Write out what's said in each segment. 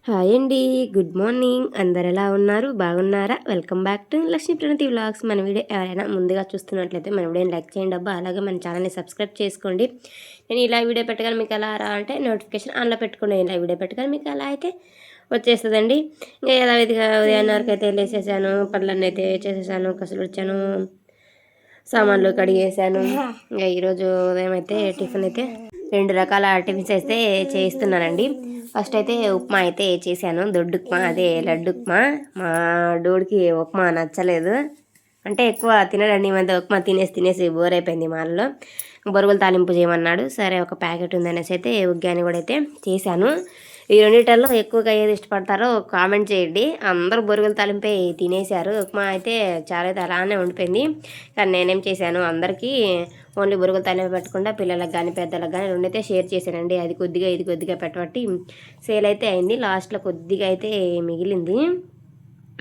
Hi అండి, good morning. అందరు ఎలా ఉన్నారు? బాగున్నారా? Welcome back to Lakshmi Pranathi vlogs. మన వీడియో ఎవరైనా ముందుగా చూస్తున్నట్లయితే మన వీడియోని లైక్ చేయండి అబ్బా. అలాగే మన ఛానల్ని సబ్స్క్రైబ్ చేసుకోండి. నేను ఇలా వీడియో పెట్టగానే మీకు ఎలా రా అంటే నోటిఫికేషన్ ఆన్లో పెట్టుకోండి. ఇలా వీడియో పెట్టగానే మీకు అలా అయితే వచ్చేస్తుందండి. ఇంకా యథావిధిగా ఉదయాన్నరకు అయితే లేసేసాను, పనులన్నీ అయితే చేసేసాను, కసులు వచ్చాను, సామాన్లు కడిగేసాను. ఇంకా ఈరోజు ఉదయం అయితే టిఫిన్ అయితే 2 రకాల టిఫిన్స్ అయితే చేయిస్తున్నానండి. ఫస్ట్ అయితే ఉప్మా అయితే చేశాను, దొడ్డు ఉప్మా, అదే లడ్డు ఉప్మా. మా డోడికి ఉప్మా నచ్చలేదు, అంటే ఎక్కువ తినడండి. ఈ మధ్య ఉప్మా తినేసి బోర్ అయిపోయింది. మాల్లో బొరుగులు తాలింపు చేయమన్నాడు. సరే ఒక ప్యాకెట్ ఉందనేసి అయితే ఉగ్గాని కూడా అయితే చేశాను. ఈ రెండిటల్లో ఎక్కువగా ఏది ఇష్టపడతారో కామెంట్ చేయండి. అందరూ బొరుగులు తాలింపే తినేశారు. ఉప్మా అయితే చాలా అయితే అలానే ఉండిపోయింది. కానీ నేనేం చేశాను, అందరికీ ఓన్లీ బొరుగులు తాలింపు పెట్టకుండా పిల్లలకు కానీ పెద్దలకు కానీ రెండైతే షేర్ చేశానండి. అది కొద్దిగా ఇది కొద్దిగా పెట్టబట్టి సేల్ అయితే అయింది. లాస్ట్లో కొద్దిగా అయితే మిగిలింది.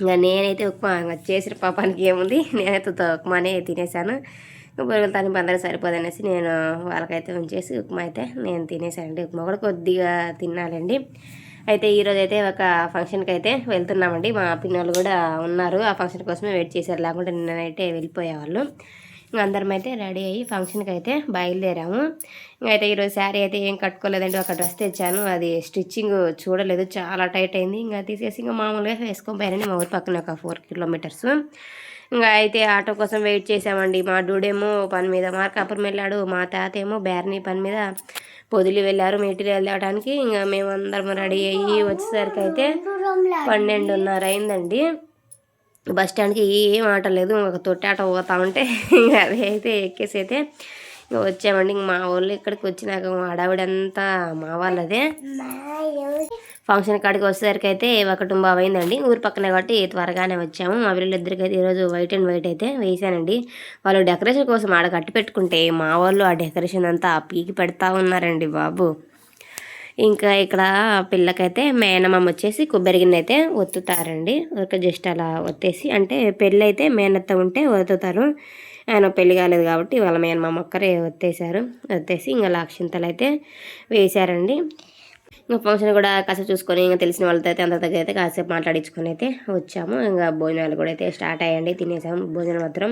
ఇంకా నేనైతే ఉప్మా చేసిన పాపానికి ఏముంది, నేనైతే ఉప్మానే తినేసాను. బొరుగులు తాలింపు అందరూ సరిపోదనేసి నేను వాళ్ళకైతే ఉంచేసి ఉప్మా అయితే నేను తినేసానండి. ఉప్మా కూడా కొద్దిగా తినాలండి. అయితే ఈరోజు అయితే ఒక ఫంక్షన్కి అయితే వెళ్తున్నామండి. మా పిన్నోళ్ళు కూడా ఉన్నారు, ఆ ఫంక్షన్ కోసమే వెయిట్ చేశారు, లేకుంటే నిన్నైతే వెళ్ళిపోయేవాళ్ళు. ఇంకా అందరం అయితే రెడీ అయ్యి ఫంక్షన్కి అయితే బయలుదేరాము. అయితే ఈరోజు శారీ అయితే ఏం కట్టుకోలేదండి, ఒక డ్రెస్ తెచ్చాను, అది స్టిచ్చింగ్ చూడలేదు, చాలా టైట్ అయింది. ఇంకా తీసేసి ఇంకా మామూలుగా వేసుకొని పోయారండి. మా ఊరి పక్కన ఒక 4 కిలోమీటర్స్. ఇంకా అయితే ఆటో కోసం వెయిట్ చేసామండి. మా డూడేమో పని మీద మార్కాపురం వెళ్ళాడు, మా తాత ఏమో బ్యార్నీ పని మీద పొదిలి వెళ్ళారు మెటీరియల్ తేవడానికి. ఇంకా మేమందరం రెడీ అయ్యి వచ్చేసరికి అయితే 12:30 అయిందండి. బస్ స్టాండ్కి ఏం ఆట లేదు, ఒక తొట్టి ఆట పోతా ఉంటే అదే అయితే ఎక్కేసి అయితే ఇంకా వచ్చామండి. ఇంక మా వాళ్ళు ఇక్కడికి వచ్చినాక హడావిడంతా మా వాళ్ళదే. ఫంక్షన్ కాడికి వచ్చేసరికి అయితే 1:15 అయిందండి. ఊరి పక్కనే కాబట్టి త్వరగానే వచ్చాము. మా వీళ్ళిద్దరికి అయితే ఈరోజు వైట్ అండ్ వైట్ అయితే వేసానండి. వాళ్ళు డెకరేషన్ కోసం ఆడ కట్టి పెట్టుకుంటే మా వాళ్ళు ఆ డెకరేషన్ అంతా పీకి పెడతా ఉన్నారండి బాబు. ఇంకా ఇక్కడ పిల్లకైతే మేనమామ వచ్చేసి కొబ్బరి గిన్నె అయితే ఒత్తుతారండి. ఒక జస్ట్ అలా ఒత్తేసి, అంటే పెళ్ళి అయితే మేనత్త ఉంటే ఒత్తుతారు. ఆయన పెళ్లి కాలేదు కాబట్టి వాళ్ళ మేనమామ ఒక్కరే ఒత్తేసి ఇంకా అక్షింతలు అయితే వేశారండి. ఇంకా ఫంక్షన్ కూడా కాసేపు చూసుకొని ఇంకా తెలిసిన వాళ్ళతో అయితే అందరి దగ్గర అయితే కాసేపు మాట్లాడించుకొని అయితే వచ్చాము. ఇంకా భోజనాలు కూడా అయితే స్టార్ట్ అయ్యండి, తినేసాము. భోజనం మాత్రం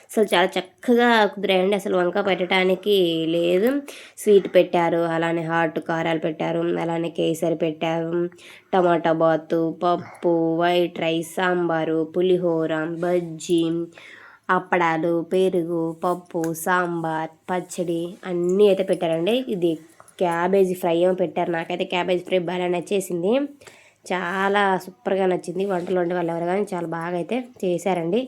అసలు చాలా చక్కగా కుదిరాయండి. అసలు వంక పెట్టడానికి లేదు. స్వీట్ పెట్టారు, అలానే హాట్ కారాలు పెట్టారు, అలానే కేసరి పెట్టారు, టమాటా బాతు, పప్పు, వైట్ రైస్, సాంబారు, పులిహోర, బజ్జీ, అప్పడాలు, పెరుగు, పప్పు, సాంబార్, పచ్చడి అన్నీ అయితే పెట్టారండి. ఇది క్యాబేజీ ఫ్రై ఏమో పెట్టారు. నాకైతే క్యాబేజీ ఫ్రై బాగా నచ్చేసింది, చాలా సూపర్గా నచ్చింది. వంటలు వండే వాళ్ళు ఎవరు కానీ చాలా బాగా అయితే చేశారండి.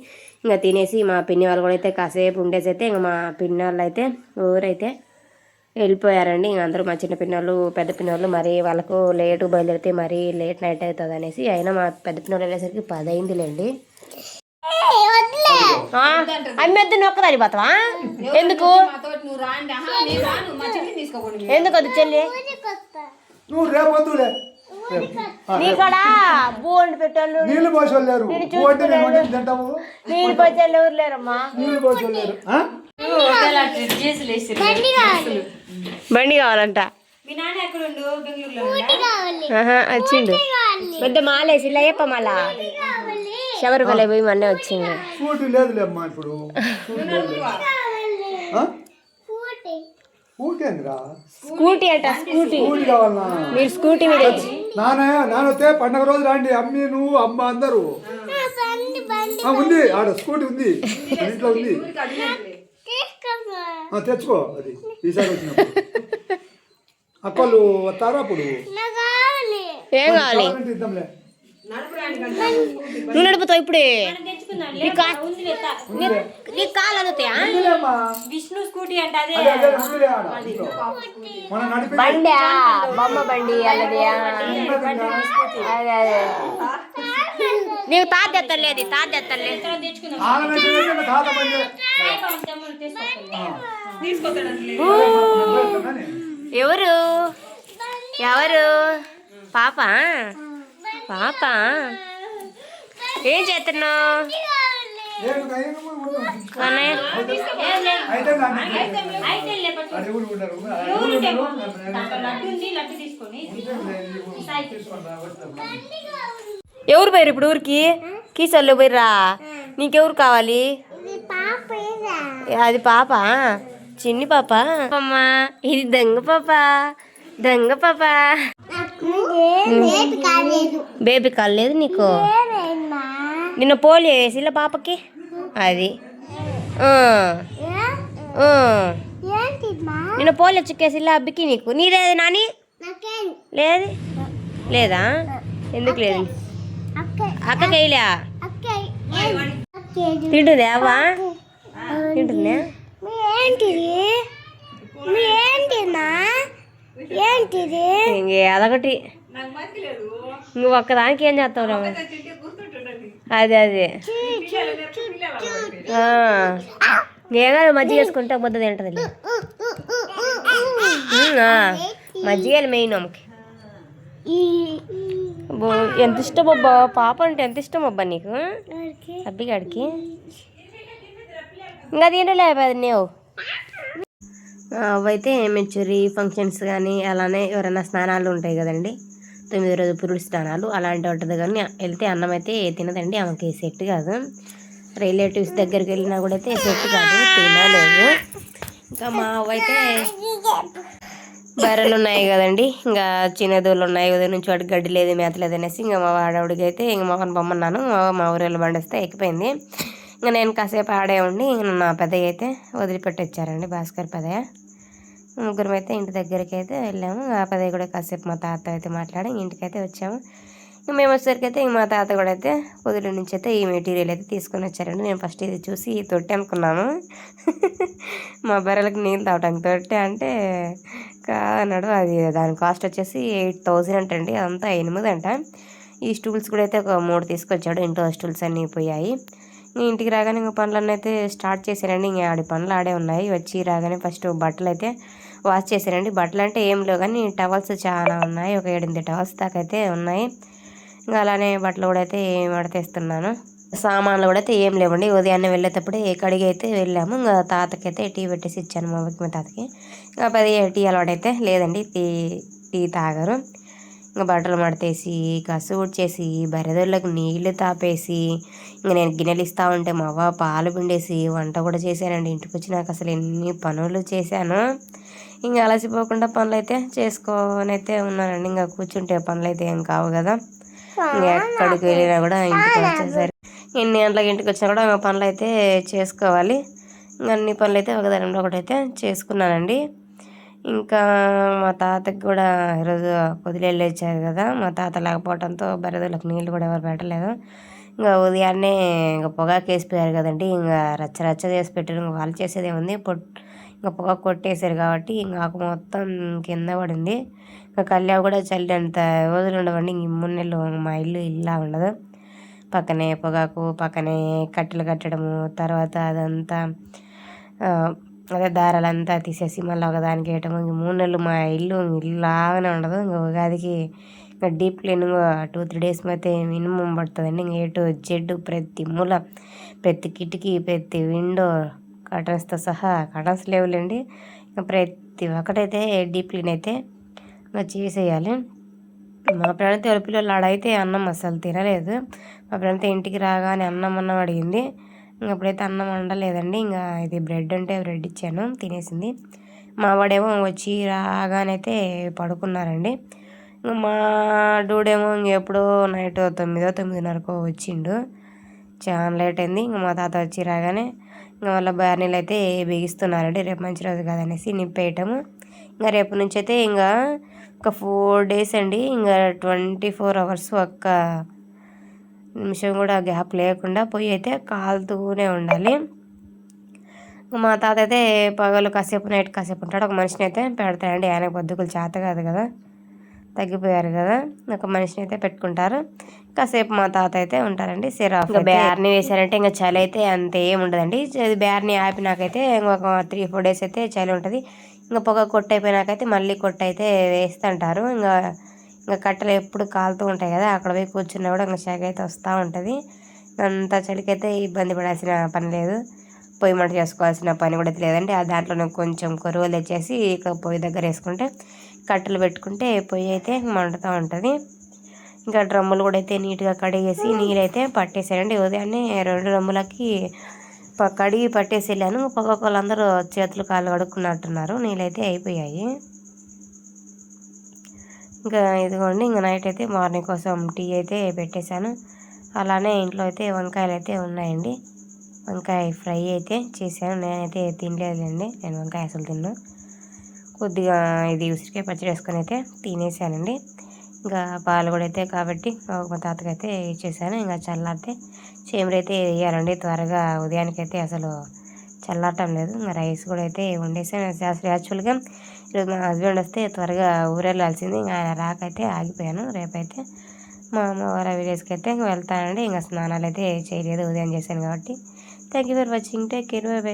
ఇంకా తినేసి మా పిన్ని వాళ్ళు కూడా అయితే కాసేపు ఉండేసి అయితే ఇంకా మా పిన్ని వాళ్ళు అయితే ఊరైతే వెళ్ళిపోయారండి. ఇంక అందరూ మా చిన్న పిన్నోళ్ళు పెద్ద పిన్నోళ్ళు మరి వాళ్ళకు లేటు బయలుదేరితే మరీ లేట్ నైట్ అవుతుంది అనేసి, అయినా మా పెద్ద పిన్నోళ్ళు వెళ్ళేసరికి 10 అయిందిలేండి. అమ్మెద్దు నొక్కదాని పోతావా? ఎందుకు ఎందుకు వద్దు చెల్లి, నీకడా బోండి పెట్టారు, నీళ్ళు పోసేవాళ్ళు ఎవరు లేరమ్మా. బండి కావాలంట, వచ్చిండు పెద్ద మాలేసి అయ్యప్ప మళ్ళా శబరిమల పోయి మొన్నే వచ్చింది. స్కూటీ అట, స్కూటీ మీరు స్కూటీ మీద నానొస్తే పండగ రోజు రండి, అమ్మి నువ్వు అమ్మ అందరూ ఉంది. ఆడ స్కూటీ ఉంది, ఇంట్లో ఉంది, తెచ్చుకో. అది ఈసారి వచ్చినప్పుడు అక్కలు వస్తారా అప్పుడు ఏం కావాలి, ఇద్దాంలే. నువ్వు నడుపుతావు ఇప్పుడే, నీ కాలు అందుతాయా? విష్ణు స్కూటీ అంటే అదే బండి, బొమ్మ బండి అన్నది. అదే అదే నీకు తాత ఎత్తలేదు, తాత ఎత్తలేదు. ఎవరు ఎవరు పాప పాప ఏం చేస్తున్నావు? అది ఊరు ఉన్నారు ఎవరు ఉంటే పో. దాంట్లో లడ్డు ఉంది, లడ్డు తీసుకొని ఎవరు పోయారు ఇప్పుడు ఊరికి కీసల్లో పోయిర్రా నీకెవరు కావాలి అది పాప చిన్ని పాప అమ్మా ఇది దొంగ పాప దొంగ పాప బేబీ కాలేదు నీకు నిన్న పోలియో వేసిలా పాపకి అది నిన్న పోలియో చుక్కేసిలా అబ్బికి నీకు నీదేది నాని లేదు లేదా ఎందుకు లేదు అక్కకి వేయలే తింటుంది అవ్వా తింటుందా అదొకటి నువ్వు ఒక్కదానికి ఏం చేస్తావు అదే అదే ఏదో మజ్జిగ వేసుకుంటే ముద్ద తింటుంది మజ్జిగలు మెయిన్ అమ్మకి ఎంత ఇష్టం అబ్బా పాప అంటే ఎంత ఇష్టం అబ్బా నీకు అబ్బిగాడికి ఇంకా తింటలే నువ్వు అవైతే మెచ్యూరి ఫంక్షన్స్ కానీ అలానే ఎవరైనా స్నానాలు ఉంటాయి కదండి 9 రోజు పురుడు స్నానాలు అలాంటి ఉంటుంది కానీ వెళ్తే అన్నం అయితే తినదండి ఆమెకి సెట్ కాదు రిలేటివ్స్ దగ్గరికి వెళ్ళినా కూడా అయితే సెట్ కాదు తినలేదు ఇంకా మా అయితే బర్రెలు ఉన్నాయి కదండి ఇంకా చిన్నదోళ్ళు ఉన్నాయి ఉదయం నుంచి వాడికి గడ్డి లేదు మేత లేదు అనేసి ఇంకా మా వాడవుడికి అయితే ఇంక మొహన్ పొమ్మన్నాను మా ఊరిలో బండిస్తే ఎక్కిపోయింది ఇంకా నేను కాసేపు ఆడే ఉండి మా పెద్దయ్య అయితే వదిలిపెట్టొచ్చారండి భాస్కర్ పెద్దయ్య ముగ్గురం అయితే ఇంటి దగ్గరికి అయితే వెళ్ళాము ఆ పెద్దయ్య కూడా కాసేపు మా తాత అయితే మాట్లాడి ఇంటికి అయితే వచ్చాము ఇంకా మేము వచ్చేసరికి అయితే మా తాత కూడా అయితే పొద్దుల నుంచి అయితే ఈ మెటీరియల్ అయితే తీసుకొని వచ్చారండి నేను ఫస్ట్ ఇది చూసి ఈ తొట్టి అనుకున్నాను మా బర్రెలకు నీళ్ళు తాగటానికి తొట్టి అంటే కాదన్నాడు అది దాని కాస్ట్ వచ్చేసి 8,000 అంటండి అదంతా 8 అంట ఈ స్టూల్స్ కూడా అయితే ఒక 3 తీసుకొచ్చాడు ఇంట్లో స్టూల్స్ అన్నీ పోయాయి ఇంటికి రాగానే ఇంకా పనులన్నీ అయితే స్టార్ట్ చేశారండి ఇంకా ఆడి పనులు ఆడే ఉన్నాయి వచ్చి రాగానే ఫస్ట్ బట్టలు అయితే వాష్ చేశారండి బట్టలు అంటే ఏం లేవు కానీ టవల్స్ చాలా ఉన్నాయి ఒక 7-8 టవల్స్ దాకా అయితే ఉన్నాయి ఇంకా అలానే బట్టలు కూడా అయితే మడతేస్తున్నాను సామాన్లు కూడా అయితే ఏం లేవండి ఉదయాన్నే వెళ్ళేటప్పుడే కడిగి అయితే వెళ్ళాము ఇంకా తాతకి అయితే టీ పెట్టేసి ఇచ్చాను మా తాతకి ఇంకా 10 టీ అలవాటైతే లేదండి టీ తాగరు ఇంకా బట్టలు మడతేసి కసువుడు చేసి బర్రెదోళ్ళకి నీళ్లు తాపేసి ఇంకా నేను గిన్నెలు ఇస్తూ ఉంటే మా అవ్వ పాలు పిండేసి వంట కూడా చేశానండి ఇంటికి వచ్చినాక అసలు ఎన్ని పనులు చేశాను ఇంకా అలసిపోకుండా పనులు అయితే చేసుకొని అయితే ఉన్నానండి ఇంకా కూర్చుంటే పనులు అయితే ఏం కావు కదా ఇంకా ఎక్కడికి వెళ్ళినా కూడా ఇంటికి వచ్చేసరి ఎన్ని గంటలకు ఇంటికి వచ్చినా కూడా పనులు అయితే చేసుకోవాలి ఇంకా అన్ని పనులు అయితే ఒకదాని ఒకటైతే చేసుకున్నానండి ఇంకా మా తాతకి కూడా ఈరోజు పొదిలేళ్ళు వచ్చారు కదా మా తాత లేకపోవడంతో బర్రెదోళ్ళకి నీళ్ళు కూడా ఎవరు పెట్టలేదు ఇంకా ఉదయాన్నే ఇంకా పొగాకు వేసిపోయారు కదండి ఇంకా రచ్చ చేసి పెట్టారు ఇంకా వాళ్ళు చేసేది ఏముంది ఇంకా పొగాకు కొట్టేశారు కాబట్టి ఇంకా ఆకు మొత్తం కింద పడింది ఇంకా కళ్యాణ్ కూడా చల్లినంత రోజులు ఉండవండి ఇంక 3 నెలలు మా ఇల్లు ఇలా ఉండదు పక్కనే పొగాకు పక్కనే కట్టెలు కట్టడము తర్వాత అదంతా అదే దారాలంతా తీసేసి మళ్ళీ ఒకదానికి వేయటము ఇంక 3 నెలలు మా ఇల్లు ఇల్లాగానే ఉండదు ఇంకా ఉగాదికి ఇంకా డీప్ క్లీనింగ్ 2-3 డేస్ అయితే మినిమం పడుతుందండి ఇంక A to Z ప్రతి మూల ప్రతి కిటికీ ప్రతి విండో కర్టన్స్తో సహా కర్టన్స్ లేవులేండి ఇంకా ప్రతి ఒక్కటైతే డీప్ క్లీన్ అయితే ఇంకా చేసేయాలి మా ఫ్రెండ్ వాళ్ళ పిల్లలు ఆడైతే అన్నం అసలు తినలేదు మా ఫ్రెండ్ ఇంటికి రాగానే అన్నం అడిగింది ఇంకా అప్పుడైతే అన్నం వండలేదండి ఇంకా ఇది బ్రెడ్ అంటే బ్రెడ్ ఇచ్చాను తినేసింది మా వాడేమో వచ్చి రాగానైతే పడుకున్నారండి ఇంకా మా డూడేమో ఇంకెప్పుడో నైట్ 9-9:30 వచ్చిండు చాలా లేట్ అయింది ఇంకా మా తాత వచ్చి రాగానే ఇంకా వాళ్ళ బార్నీళ్ళు అయితే బిగిస్తున్నారండి రేపు మంచి రోజు కాదనేసి నింపేయటము ఇంకా రేపు నుంచి అయితే ఇంకా ఒక 4 days అండి ఇంకా 24 hours ఒక్క నిమిషం కూడా గ్యాప్ లేకుండా పొయ్యి అయితే కాలుతూనే ఉండాలి మా తాత అయితే పగలు కాసేపు నైట్ కాసేపు ఉంటాడు ఒక మనిషిని అయితే పెడతాడండి ఆయనకు బతుకులు చేత కాదు కదా తగ్గిపోయారు కదా ఒక మనిషిని అయితే పెట్టుకుంటారు కాసేపు మా తాత అయితే ఉంటారండి సిరాఫ్ ఇంకా బ్యార్ని వేసారంటే ఇంకా చలి అయితే అంత ఏమి ఉండదండి బ్యార్ని ఆపినాకైతే ఇంకొక 3-4 days అయితే చలి ఉంటుంది ఇంకా పొగ కొట్టయిపోయినాకైతే మళ్ళీ కొట్టయితే వేస్తుంటారు ఇంకా కట్టెలు ఎప్పుడు కాలుతూ ఉంటాయి కదా అక్కడ పోయి కూర్చున్నా కూడా ఇంకా షాక్ అయితే వస్తూ ఉంటుంది అంత చలికైతే ఇబ్బంది పడాల్సిన పని లేదు పొయ్యి మంట చేసుకోవాల్సిన పని కూడా లేదండి. ఆ దాంట్లోనే కొంచెం కొరువలు తెచ్చేసి ఇక పొయ్యి దగ్గర వేసుకుంటే కట్టెలు పెట్టుకుంటే పొయ్యి అయితే మండుతూ ఉంటుంది. ఇంకా డ్రమ్ములు కూడా అయితే నీట్గా కడిగేసి నీళ్ళైతే పట్టేసానండి. ఉదయాన్నే 2 డ్రమ్ములకి కడిగి పట్టేసి వెళ్ళాను. ఒక్కొక్కళ్ళందరూ చేతులు కాళ్ళు కడుక్కున్నట్టున్నారు. నీళ్ళైతే అయిపోయాయి. ఇంకా ఇదిగోండి, ఇంకా నైట్ అయితే మార్నింగ్ కోసం టీ అయితే పెట్టేశాను. అలానే ఇంట్లో అయితే వంకాయలు అయితే ఉన్నాయండి. వంకాయ ఫ్రై అయితే చేశాను. నేనైతే తినలేదండి, నేను వంకాయ అసలు తిన్నాను. కొద్దిగా ఇది ఉసిరికాయ పచ్చడి వేసుకొని అయితే తినేసానండి. ఇంకా పాలు కూడా అయితే కాబట్టి మా తాతకైతే ఇచ్చేసాను. ఇంకా చల్లారితే చీమరైతే వేయాలండి త్వరగా. ఉదయానికైతే అసలు చల్లారటం లేదు. ఇంకా రైస్ కూడా అయితే వండేసాను. యాక్చువల్గా ఈరోజు మా హస్బెండ్ వస్తే త్వరగా ఊరెళ్ళాల్సింది. ఇంకా ఆయన రాకైతే ఆగిపోయాను. రేపైతే మా అమ్మ వాళ్ళ విలేజ్కి అయితే వెళ్తానండి. ఇంకా స్నానాలు అయితే చేయలేదు, ఉదయం చేశాను కాబట్టి. Thank you for watching. Take care. By by.